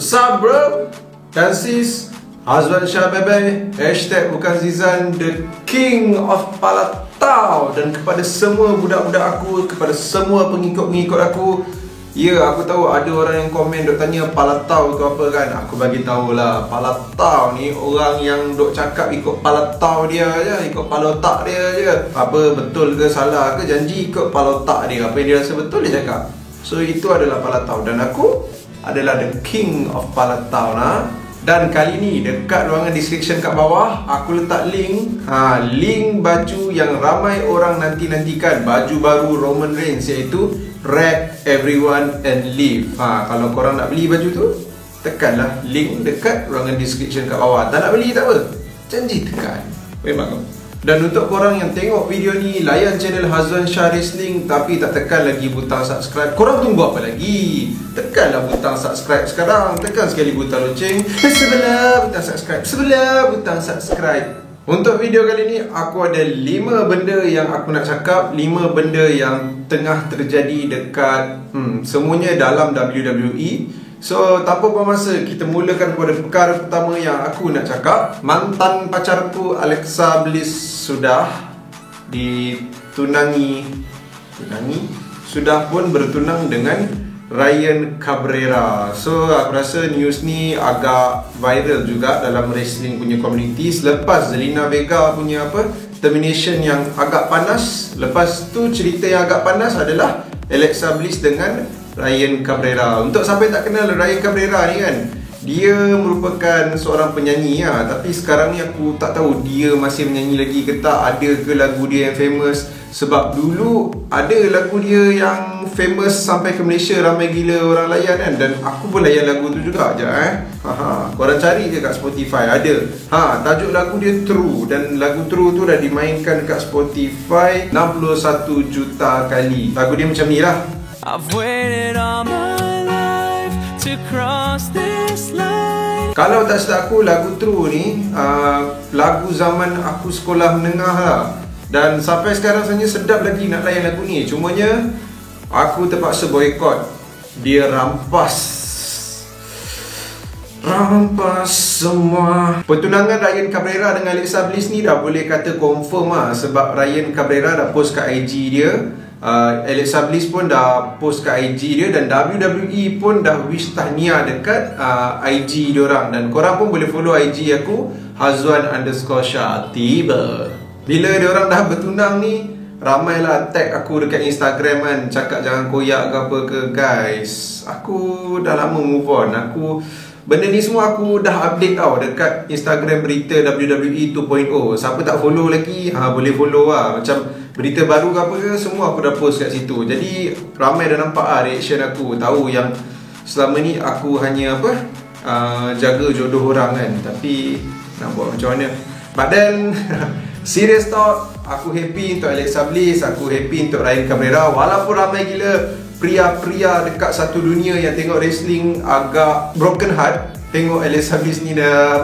What's up bro? Dan sis, Azwan Shah Bebe, hashtag bukan Zizan, the king of Palatau. Dan kepada semua budak-budak aku, kepada semua pengikut-pengikut aku, ya, aku tahu ada orang yang komen duk tanya Palatau tu apa kan. Aku bagi tahulah, Palatau ni orang yang duk cakap ikut Palatau dia je, ikut palotak dia je. Apa betul ke salah ke, janji ikut palotak dia. Apa yang dia rasa betul dia cakap. So itu adalah Palatau. Dan aku adalah the king of Palatau lah. Dan kali ni dekat ruangan description kat bawah aku letak link link baju yang ramai orang nanti-nantikan, baju baru Roman Reigns, iaitu Wrap Everyone and Leave. Kalau korang nak beli baju tu, tekanlah link dekat ruangan description kat bawah. Tak nak beli tak apa, janji tekan. Memang kau. Dan untuk korang yang tengok video ni layan channel Azwan Shah Wrestling tapi tak tekan lagi butang subscribe, korang tunggu apa lagi? Tekanlah butang subscribe sekarang. Tekan sekali butang loceng sebelah butang subscribe, sebelah butang subscribe. Untuk video kali ni aku ada 5 benda yang aku nak cakap, 5 benda yang tengah terjadi dekat semuanya dalam WWE. So, tanpa buang masa, kita mulakan pada perkara pertama yang aku nak cakap. Mantan pacarku Alexa Bliss sudah sudah pun bertunang dengan Ryan Cabrera. So, aku rasa news ni agak viral juga dalam wrestling punya community selepas Zelina Vega punya termination yang agak panas. Lepas tu cerita yang agak panas adalah Alexa Bliss dengan Ryan Cabrera. Untuk siapa yang tak kenal Ryan Cabrera ni kan, dia merupakan seorang penyanyi tapi sekarang ni aku tak tahu dia masih menyanyi lagi ke tak, ada ke lagu dia yang famous. Sebab dulu ada lagu dia yang famous sampai ke Malaysia, ramai gila orang layan kan. Dan aku pun layan lagu tu juga je korang cari je kat Spotify ada. Tajuk lagu dia True. Dan lagu True tu dah dimainkan kat Spotify 61 juta kali. Lagu dia macam ni lah. I've waited all my life to cross this line. Kalau tak silap aku, lagu True ni lagu zaman aku sekolah menengah lah. Dan sampai sekarang sebenarnya sedap lagi nak layan lagu ni. Cumanya aku terpaksa boycott. Dia rampas semua. Pertunangan Ryan Cabrera dengan Alexa Bliss ni dah boleh kata confirm lah. Sebab Ryan Cabrera dah post kat IG dia, Alexa Bliss pun dah post kat IG dia, dan WWE pun dah wish tahniah dekat IG diorang. Dan korang pun boleh follow IG aku, Hazwan_Shah. Tiba bila diorang dah bertunang ni, ramailah tag aku dekat Instagram kan, cakap jangan koyak ke apa ke. Guys, aku dah lama move on. Benda ni semua aku dah update tau dekat Instagram berita WWE 2.0. Siapa tak follow lagi, boleh follow lah. Macam berita baru ke apa ke, semua aku dah post kat situ. Jadi ramai dah nampak reaction aku. Tahu yang selama ni aku hanya jaga jodoh orang kan. Tapi nak buat macam mana. But then serious talk, aku happy untuk Alexa Bliss, aku happy untuk Ryan Cabrera. Walaupun ramai gila pria-pria dekat satu dunia yang tengok wrestling agak broken heart tengok Alexa Bliss ni dah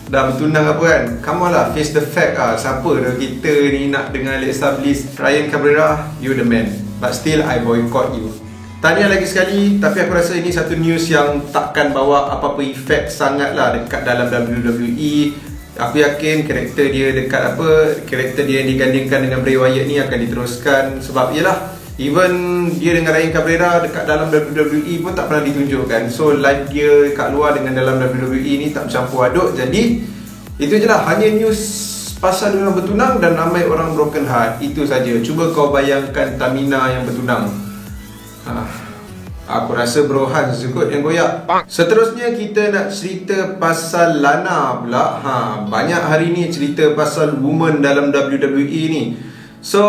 bertunang kan. Come on lah, face the fact siapa dah kita ni nak dengan Alexa Bliss. Ryan Cabrera, you the man. But still I boycott you. Tahniah lagi sekali. Tapi aku rasa ini satu news yang takkan bawa apa-apa efek sangat lah dekat dalam WWE. Aku yakin karakter dia karakter dia yang digandingkan dengan Bray Wyatt ni akan diteruskan. Sebab yelah, even dia dengan Ryan Cabrera dekat dalam WWE pun tak pernah ditunjukkan. So live dia kat luar dengan dalam WWE ni tak bercampur aduk. Jadi itu je lah, hanya news pasal dia bertunang dan ramai orang broken heart. Itu saja. Cuba kau bayangkan Tamina yang bertunang. Aku rasa Bro Hans juga yang goyak. Seterusnya kita nak cerita pasal Lana pula. Banyak hari ni cerita pasal woman dalam WWE ni. So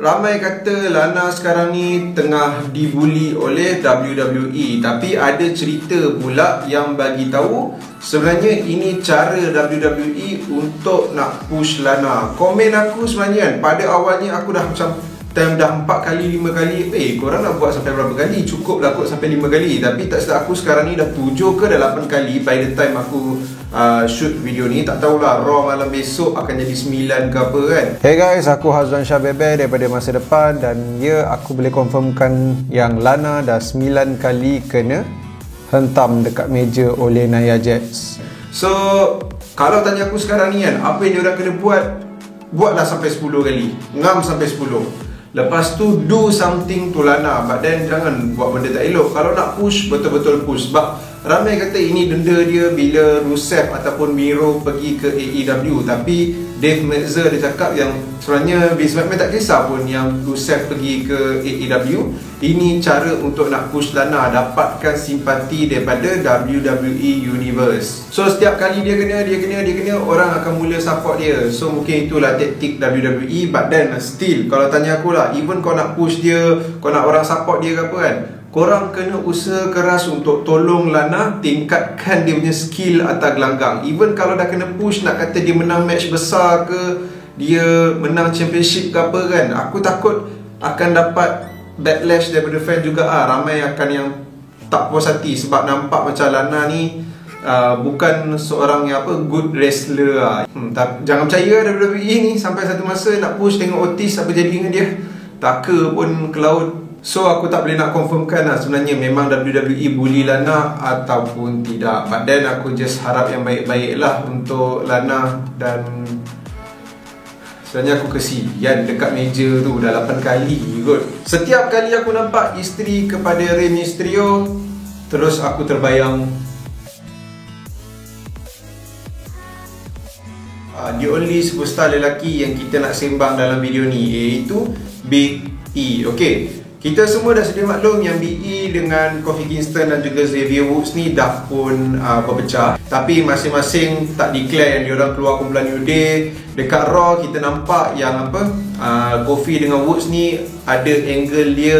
ramai kata Lana sekarang ni tengah dibuli oleh WWE. Tapi ada cerita pula yang bagi tahu sebenarnya ini cara WWE untuk nak push Lana. Komen aku sebenarnya kan, pada awalnya aku dah macam time dah 4 kali 5 kali, korang nak buat sampai berapa kali? Cukup lah kot sampai 5 kali. Tapi tak silap aku sekarang ni dah 7 ke dah 8 kali by the time aku shoot video ni. Tak tahulah Raw malam besok akan jadi 9 ke apa kan. Hey guys, aku Azwan Shah Bebe daripada Masa Depan. Dan aku boleh confirmkan yang Lana dah 9 kali kena hentam dekat meja oleh Nia Jax. So kalau tanya aku sekarang ni kan, apa yang diorang kena buat, buatlah sampai 10 kali, ngam sampai 10. Lepas tu do something to Lana, but then jangan buat benda tak elok. Kalau nak push, betul-betul push. Sebab ramai kata ini denda dia bila Rusev ataupun Miro pergi ke AEW. Tapi Dave Meltzer dia cakap yang sebenarnya Vince McMahon tak kisah pun yang Rusev pergi ke AEW. Ini cara untuk nak push Lana dapatkan simpati daripada WWE Universe. So setiap kali dia kena, orang akan mula support dia. So mungkin itulah taktik WWE. But then still, kalau tanya aku lah, even kau nak push dia, kau nak orang support dia ke apa kan, korang kena usaha keras untuk tolong Lana tingkatkan dia punya skill atas gelanggang. Even kalau dah kena push, nak kata dia menang match besar ke, dia menang championship ke apa kan, aku takut akan dapat backlash daripada fan juga ramai akan yang tak puas hati sebab nampak macam Lana ni bukan seorang yang good wrestler jangan percaya WWE ni, sampai satu masa nak push tengok Otis apa jadi dengan dia, taka pun ke laut. So aku tak boleh nak confirmkan lah sebenarnya memang WWE bully Lana ataupun tidak. But then aku just harap yang baik-baik lah untuk Lana. Dan sebenarnya aku kesian dekat meja tu dah 8 kali kot. Setiap kali aku nampak isteri kepada Rey Mysterio, terus aku terbayang the only superstar lelaki yang kita nak sembang dalam video ni, iaitu Big E. Okay, kita semua dah sedia maklum yang Big E dengan Kofi Kingston dan juga Xavier Woods ni dah pun berpecah. Tapi masing-masing tak declare yang diorang keluar kumpulan New Day. Dekat Raw kita nampak yang Kofi dengan Woods ni ada angle dia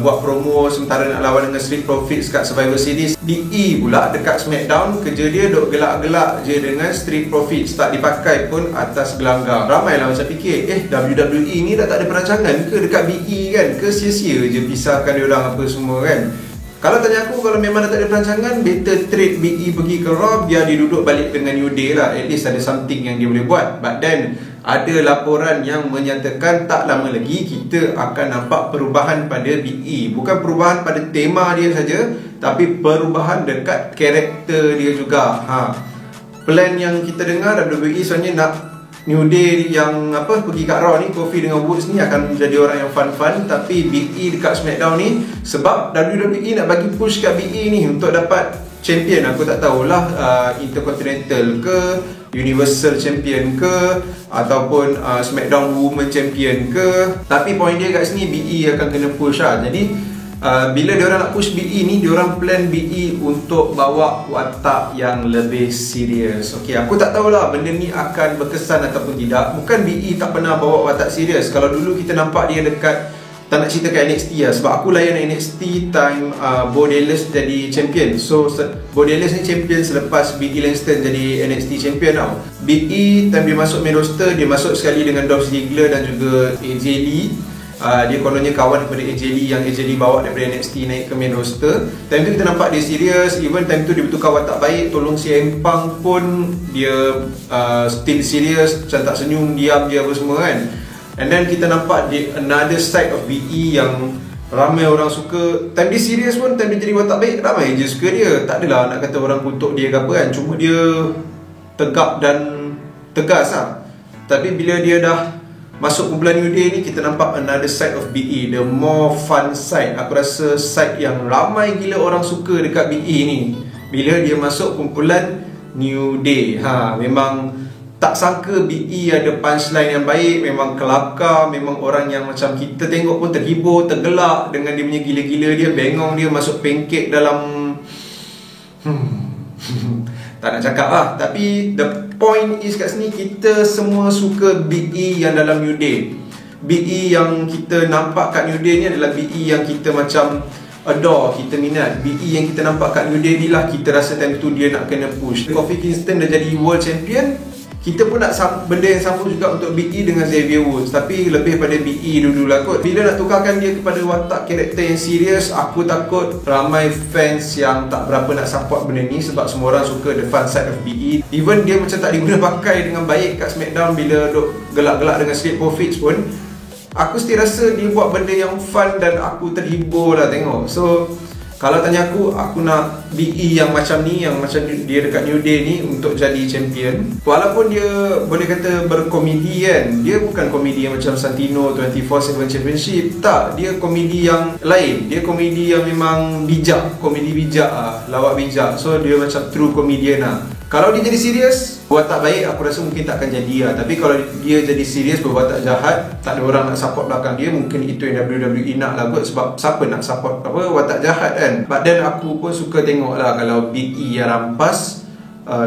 buat promo sementara nak lawan dengan Street Profits kat Survivor Series. Big E pula dekat SmackDown, kerja dia duk gelak-gelak je dengan Street Profits, tak dipakai pun atas gelanggang. Ramai lah macam fikir, WWE ni dah tak ada perancangan ke dekat Big E kan, ke sia-sia je pisahkan diorang apa semua kan. Kalau tanya aku, kalau memang dah tak ada perancangan, better trade Big E pergi ke Raw, biar dia duduk balik dengan New Day lah. At least ada something yang dia boleh buat. But then ada laporan yang menyatakan tak lama lagi kita akan nampak perubahan pada Big E. Bukan perubahan pada tema dia saja, tapi perubahan dekat karakter dia juga. Plan yang kita dengar WWE sebenarnya nak New Day yang pergi kat Raw ni, Kofi dengan Woods ni akan jadi orang yang fun-fun. Tapi Big E dekat SmackDown ni, sebab WWE nak bagi push kat Big E ni untuk dapat champion, aku tak tahulah Intercontinental ke, Universal Champion ke, ataupun SmackDown Women Champion ke. Tapi point dia kat sini, Big E akan kena push lah. Jadi bila diorang nak push Big E ni, diorang plan Big E untuk bawa watak yang lebih serius. Okay, aku tak tahulah benda ni akan berkesan ataupun tidak. Bukan Big E tak pernah bawa watak serius. Kalau dulu kita nampak dia dekat, tak nak cerita kat NXT lah, sebab aku layan NXT time Bo Dallas jadi champion. So Bo Dallas ni champion selepas Big E Langston jadi NXT champion tau. Big E time dia masuk main roster, dia masuk sekali dengan Dolph Ziggler dan juga AJ Lee. Dia kononnya kawan daripada AJ Lee, yang AJ Lee bawa daripada NXT naik ke main roster. Time tu kita nampak dia serius. Even time tu dia bertukar watak baik, tolong CM Punk pun dia still serius, macam tak senyum, diam je apa semua kan. And then kita nampak another side of Big E yang ramai orang suka. Time dia serius pun, time dia jadi watak baik, ramai je suka dia. Tak adalah nak kata orang kutuk dia ke apa kan, cuma dia tegap dan tegas lah. Tapi bila dia dah masuk kumpulan New Day ni, kita nampak another side of Big E, the more fun side. Aku rasa side yang ramai gila orang suka dekat Big E ni bila dia masuk kumpulan New Day. Memang tak sangka Big E ada punchline yang baik. Memang kelakar, memang orang yang macam kita tengok pun terhibur, tergelak dengan dia punya gila-gila dia, bengong dia masuk pancake dalam tak nak cakap lah. Tapi the point is kat sini, kita semua suka Big E yang dalam New Day. Big E yang kita nampak kat New Day ni adalah Big E yang kita macam adore, kita minat. Big E yang kita nampak kat New Day ni lah kita rasa time tu dia nak kena push. Kofi Kingston dah jadi world champion, kita pun nak benda yang sama juga untuk Big E dengan Xavier Woods. Tapi lebih pada Big E dulu lah kot. Bila nak tukarkan dia kepada watak karakter yang serius, aku takut ramai fans yang tak berapa nak support benda ni. Sebab semua orang suka the fun side of Big E. Even dia macam tak diguna pakai dengan baik kat SmackDown bila duk gelak-gelak dengan Street Profits pun, aku still rasa dia buat benda yang fun dan aku terhibur lah tengok. So Kalau tanya aku nak Big E yang macam ni, yang macam dia dekat New Day ni untuk jadi champion. Walaupun dia boleh kata berkomedi kan, dia bukan komedi yang macam Santino 24/7 Championship. Tak, dia komedi yang lain. Dia komedi yang memang bijak, komedi bijak lawak bijak. So dia macam true comedian lah. Kalau dia jadi serius, buat tak baik, aku rasa mungkin tak akan jadi lah. Tapi kalau dia jadi serius, berbuat tak jahat, tak ada orang nak support belakang dia, mungkin itu yang WWE nak lah kot. Sebab siapa nak support apa watak jahat kan. But then aku pun suka tengok lah kalau Big E yang rampas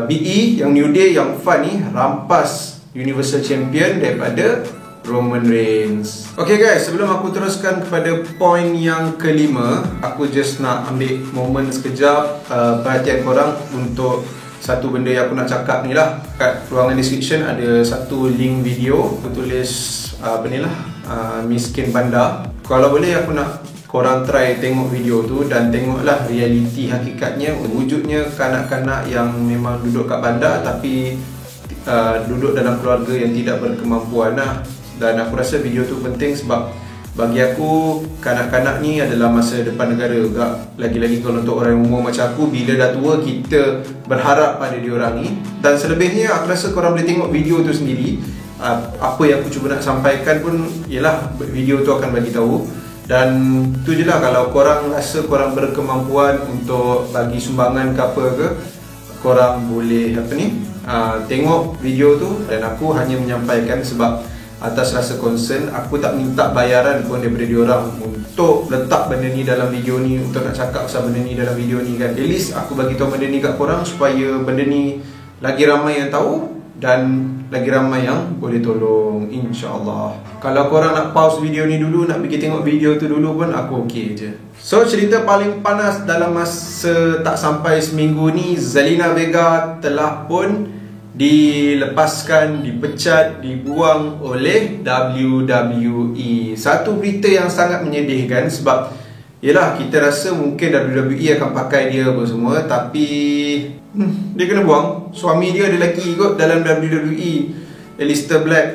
Big E yang New Day yang fun ni rampas Universal Champion daripada Roman Reigns. Okay guys, sebelum aku teruskan kepada poin yang kelima, aku just nak ambil momen sekejap perhatian korang untuk satu benda yang aku nak cakap ni lah. Kat ruangan description ada satu link video. Aku tulis apa ni lah, miskin bandar. Kalau boleh aku nak korang try tengok video tu dan tengoklah realiti hakikatnya. Wujudnya kanak-kanak yang memang duduk kat bandar tapi duduk dalam keluarga yang tidak berkemampuan lah. Dan aku rasa video tu penting sebab bagi aku, kanak-kanak ni adalah masa depan negara juga. Lagi-lagi kalau untuk orang umur macam aku, bila dah tua, kita berharap pada diorang ni. Dan selebihnya, aku rasa korang boleh tengok video tu sendiri. Apa yang aku cuba nak sampaikan pun, ialah video tu akan bagi tahu. Dan tu je lah, kalau korang rasa korang berkemampuan untuk bagi sumbangan ke apa ke, korang boleh tengok video tu. Dan aku hanya menyampaikan sebab atas rasa concern, aku tak minta bayaran pun daripada diorang untuk letak benda ni dalam video ni, untuk nak cakap pasal benda ni dalam video ni kan. At least aku bagi tahu benda ni kat korang supaya benda ni lagi ramai yang tahu dan lagi ramai yang boleh tolong, insyaAllah. Kalau korang nak pause video ni dulu, nak pergi tengok video tu dulu pun aku okey je. So cerita paling panas dalam masa tak sampai seminggu ni, Zelina Vega telah pun dilepaskan, dipecat, dibuang oleh WWE. Satu berita yang sangat menyedihkan sebab yelah, kita rasa mungkin WWE akan pakai dia apa semua, tapi dia kena buang. Suami dia ada lagi kot dalam WWE, Aleister Black,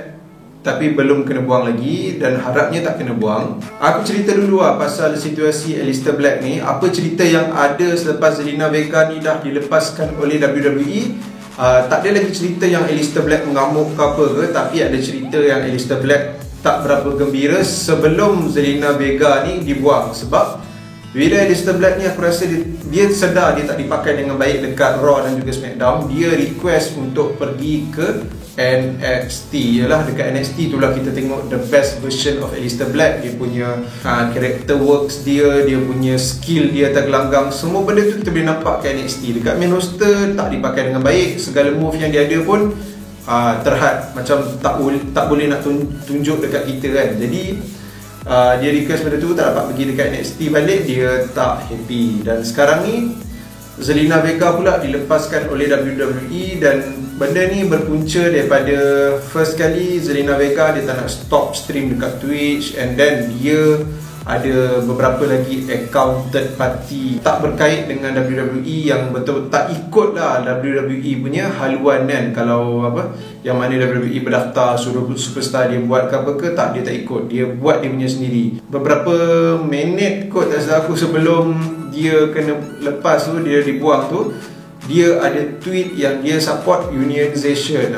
tapi belum kena buang lagi dan harapnya tak kena buang. Aku cerita dulu lah pasal situasi Aleister Black ni. Apa cerita yang ada selepas Zelina Vega ni dah dilepaskan oleh WWE. Tak ada lagi cerita yang Aleister Black mengamuk ke apa ke, tapi ada cerita yang Aleister Black tak berapa gembira sebelum Zelina Vega ni dibuang. Sebab bila Aleister Black ni aku rasa dia sedar dia tak dipakai dengan baik dekat Raw dan juga SmackDown, dia request untuk pergi ke NXT. Yalah, dekat NXT itulah kita tengok the best version of Aleister Black. Dia punya character works dia punya skill dia atas gelanggang, semua benda tu kita boleh nampak kat NXT. Dekat main roster tak dipakai dengan baik, segala move yang dia ada pun terhad, macam tak boleh nak tunjuk dekat kita kan. Jadi dia request benda tu, tak dapat pergi dekat NXT balik, dia tak happy. Dan sekarang ni Zelina Vega pula dilepaskan oleh WWE dan benda ni berpunca daripada first kali Zelina Vega dia tak nak stop stream dekat Twitch, and then dia ada beberapa lagi account third party tak berkait dengan WWE yang betul tak ikut lah WWE punya haluan kan. Kalau yang mana WWE berdaftar suruh superstar dia buat ke apa ke, tak, dia tak ikut, dia buat dia punya sendiri. Beberapa minit kot tak salah aku sebelum dia kena lepas tu, dia dibuang tu, dia ada tweet yang dia support unionization.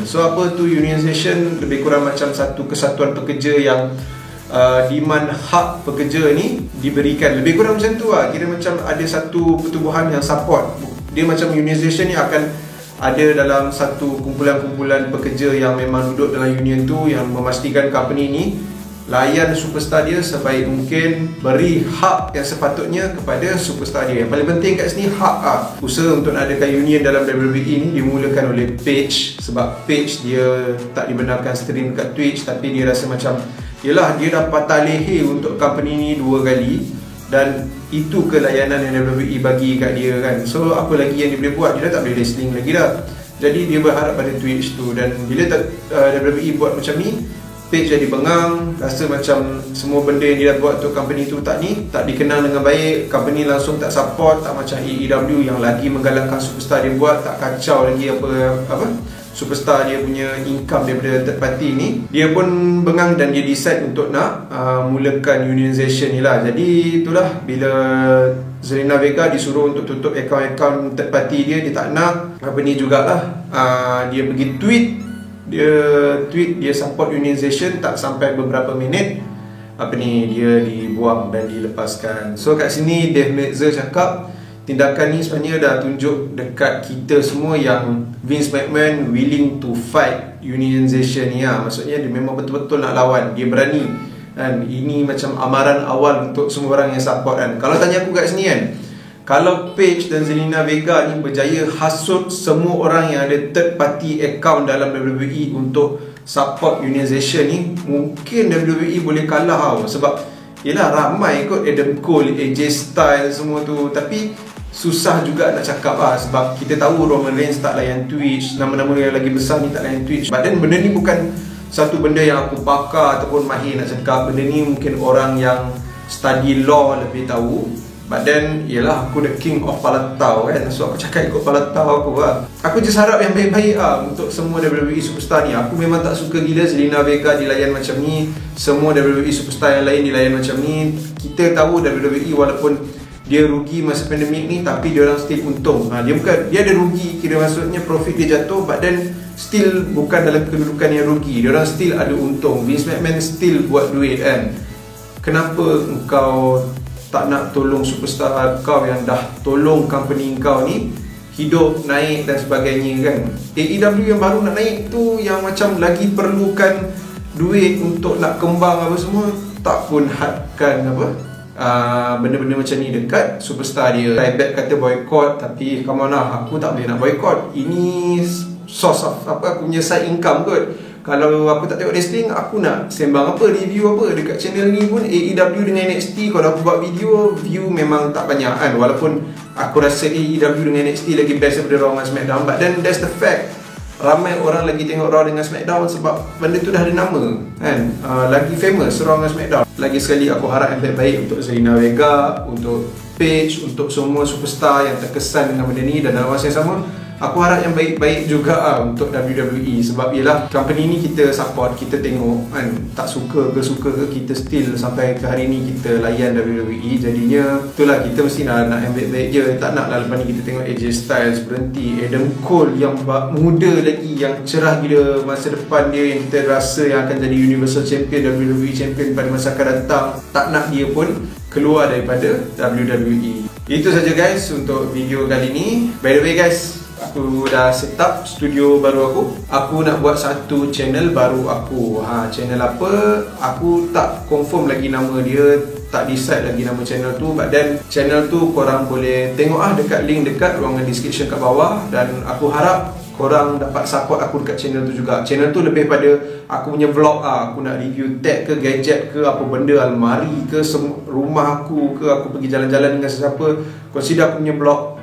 So apa tu unionization? Lebih kurang macam satu kesatuan pekerja yang demand hak pekerja ni diberikan, lebih kurang macam tu lah. Kira macam ada satu pertubuhan yang support dia. Macam unionization ni akan ada dalam satu kumpulan-kumpulan pekerja yang memang duduk dalam union tu, yang memastikan company ni layan superstar dia sebaik mungkin, beri hak yang sepatutnya kepada superstar dia. Yang paling penting kat sini hak lah. Usaha untuk nak adakan union dalam WWE ni dimulakan oleh Paige, sebab Paige dia tak dibenarkan stream kat Twitch, tapi dia rasa macam yelah, dia dah patah leher untuk company ni 2 kali dan itu kelayanan yang WWE bagi kat dia kan. So apa lagi yang dia boleh buat? Dia dah tak boleh wrestling lagi dah. Jadi dia berharap pada Twitch tu. Dan bila WWE buat macam ni, Paige jadi bengang, rasa macam semua benda yang dia dah buat untuk company tu tak dikenal dengan baik. Company langsung tak support, tak macam AEW yang lagi menggalakkan superstar dia buat, tak kacau lagi apa superstar dia punya income daripada third party ni, dia pun bengang dan dia decide untuk nak mulakan unionization ni lah. Jadi itulah, bila Zelina Vega disuruh untuk tutup akaun-akaun third party dia tak nak. Apa ni jugalah, dia pergi tweet dia support unionization, tak sampai beberapa minit dia dibuang dan dilepaskan. So kat sini Dave Meltzer cakap tindakan ni sebenarnya dah tunjuk dekat kita semua yang Vince McMahon willing to fight unionization ni lah. Maksudnya dia memang betul-betul nak lawan, dia berani kan. Ini macam amaran awal untuk semua orang yang support kan. Kalau tanya aku kat sini kan, kalau Paige dan Zelina Vega ni berjaya hasut semua orang yang ada third party account dalam WWE untuk support unionization ni, mungkin WWE boleh kalah tau. Sebab yelah, ramai kot Adam Cole, AJ Styles semua tu, tapi susah juga nak cakap lah. Sebab kita tahu Roman Reigns tak layan Twitch, nama-nama yang lagi besar ni tak layan Twitch. But then benda ni bukan satu benda yang aku pakar ataupun mahir nak cakap. Benda ni mungkin orang yang study law lebih tahu. But then, yelah, aku the king of palatau kan. So aku cakap ikut palatau aku lah. Aku just harap yang baik-baik lah untuk semua WWE superstar ni. Aku memang tak suka gila Zelina Vega dilayan macam ni, semua WWE superstar yang lain dilayan macam ni. Kita tahu WWE walaupun dia rugi masa pandemik ni, tapi dia orang still untung. Dia ada rugi, kira maksudnya profit dia jatuh, but then still bukan dalam kedudukan yang rugi. Dia orang still ada untung. Vince McMahon still buat duit kan. Kenapa engkau tak nak tolong superstar kau yang dah tolong company kau ni hidup, naik dan sebagainya kan. AEW yang baru nak naik tu, yang macam lagi perlukan duit untuk nak kembang apa semua, tak pun hadkan benda-benda macam ni dekat superstar dia. Ryback kata boycott, tapi come on lah, aku tak boleh nak boycott. Ini source of aku punya side income kot. Kalau aku tak tengok wrestling, aku nak sembang apa, review apa dekat channel ni pun. AEW dengan NXT, kalau aku buat video, view memang tak banyak kan. Walaupun aku rasa AEW dengan NXT lagi best daripada Raw dan SmackDown, but then that's the fact. Ramai orang lagi tengok Raw dengan SmackDown sebab benda tu dah ada nama kan. Lagi famous Raw dengan SmackDown. Lagi sekali aku harap yang terbaik untuk Zelina Vega, untuk Paige, untuk semua superstar yang terkesan dengan benda ni. Dan dalam masa yang sama, aku harap yang baik-baik juga untuk WWE. Sebab yelah, company ni kita support, kita tengok kan. Tak suka ke suka ke, kita still sampai ke hari ni kita layan WWE. Jadinya itulah, kita mesti nak yang baik-baik je. Tak nak lah lepas ni kita tengok AJ Styles berhenti, Adam Cole yang muda lagi, yang cerah gila masa depan dia, yang kita rasa yang akan jadi Universal Champion, WWE Champion pada masa akan datang. Tak nak dia pun keluar daripada WWE. Itu saja guys untuk video kali ni. By the way guys, aku dah set up studio baru aku. Aku nak buat satu channel baru aku. Channel apa? Aku tak confirm lagi nama dia, tak decide lagi nama channel tu. But then channel tu korang boleh tengok dekat link dekat ruangan description kat bawah. Dan aku harap korang dapat support aku dekat channel tu juga. Channel tu lebih pada aku punya vlog. Aku nak review tech ke, gadget ke, apa benda, almari ke, rumah aku ke, aku pergi jalan-jalan dengan sesiapa. Consider aku punya vlog.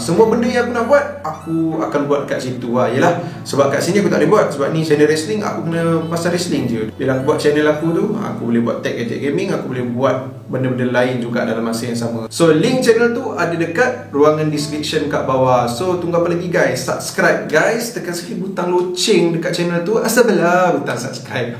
Semua benda yang aku nak buat, aku akan buat kat situ Yelah, sebab kat sini aku tak boleh buat, sebab ni channel wrestling, aku kena pasal wrestling je. Bila aku buat channel aku tu, aku boleh buat tech gadget gaming, aku boleh buat benda-benda lain juga dalam masa yang sama. So link channel tu ada dekat ruangan description kat bawah. So tunggu apa lagi guys? Subscribe guys, tekan sikit butang loceng dekat channel tu. Asal bela butang subscribe.